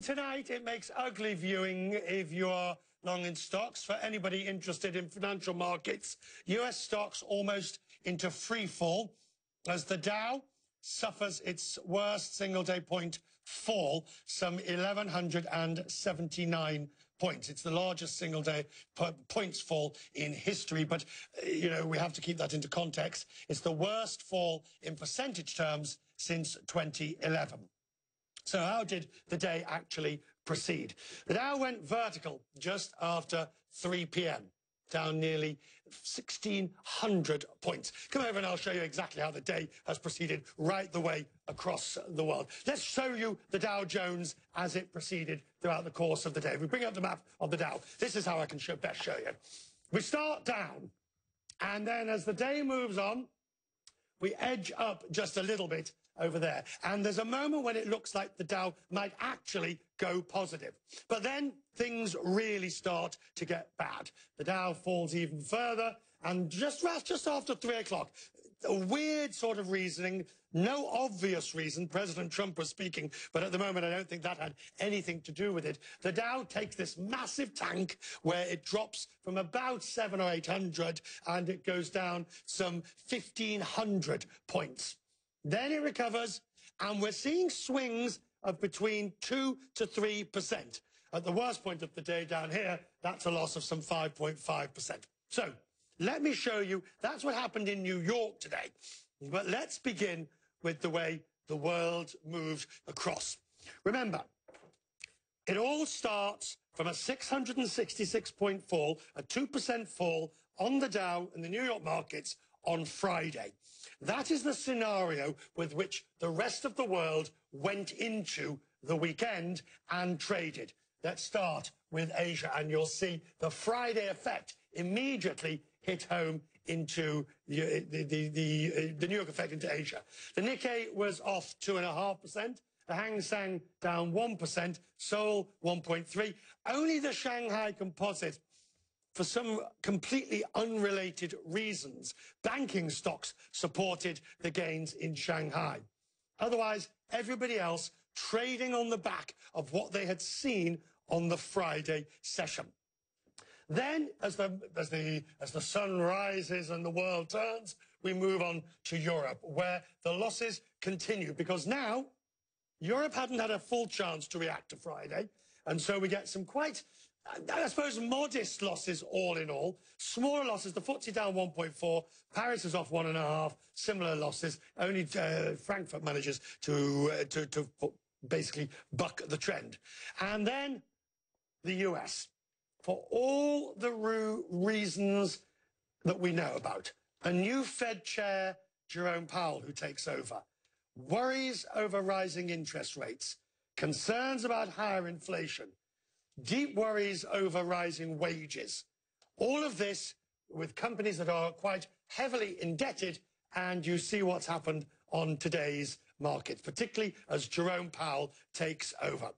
Tonight, it makes ugly viewing if you are long in stocks. For anybody interested in financial markets, US stocks almost into free fall as the Dow suffers its worst single-day point fall, some 1,179 points. It's the largest single-day points fall in history, but, you know, we have to keep that into context. It's the worst fall in percentage terms since 2011. So how did the day actually proceed? The Dow went vertical just after 3 p.m., down nearly 1,600 points. Come over and I'll show you exactly how the day has proceeded right the way across the world. Let's show you the Dow Jones as it proceeded throughout the course of the day. If we bring up the map of the Dow, this is how I can best show you. We start down, and then as the day moves on, we edge up just a little bit over there. And there's a moment when it looks like the Dow might actually go positive. But then things really start to get bad. The Dow falls even further, and just after 3 o'clock, a weird sort of reasoning, no obvious reason. President Trump was speaking, but at the moment I don't think that had anything to do with it. The Dow takes this massive tank where it drops from about 700 or 800 and it goes down some 1,500 points. Then it recovers, and we're seeing swings of between 2 to 3%. At the worst point of the day down here, that's a loss of some 5.5%. So let me show you, that's what happened in New York today. But let's begin with the way the world moved across. Remember, it all starts from a 666-point fall, a 2% fall on the Dow and the New York markets on Friday. That is the scenario with which the rest of the world went into the weekend and traded. Let's start with Asia, and you'll see the Friday effect immediately hit home into the New York effect into Asia. The Nikkei was off 2.5%. The Hang Seng down 1%, Seoul 1.3%. Only the Shanghai Composite, for some completely unrelated reasons, banking stocks supported the gains in Shanghai. Otherwise, everybody else trading on the back of what they had seen on the Friday session. Then, as the sun rises and the world turns, we move on to Europe, where the losses continue, because now Europe hadn't had a full chance to react to Friday, and so we get some quite, I suppose, modest losses all in all. Smaller losses, the FTSE down 1.4, Paris is off 1.5, similar losses. Only Frankfurt manages to basically buck the trend. And then the US, for all the reasons that we know about. A new Fed chair, Jerome Powell, who takes over. Worries over rising interest rates, concerns about higher inflation, deep worries over rising wages. All of this with companies that are quite heavily indebted, and you see what's happened on today's markets, particularly as Jerome Powell takes over.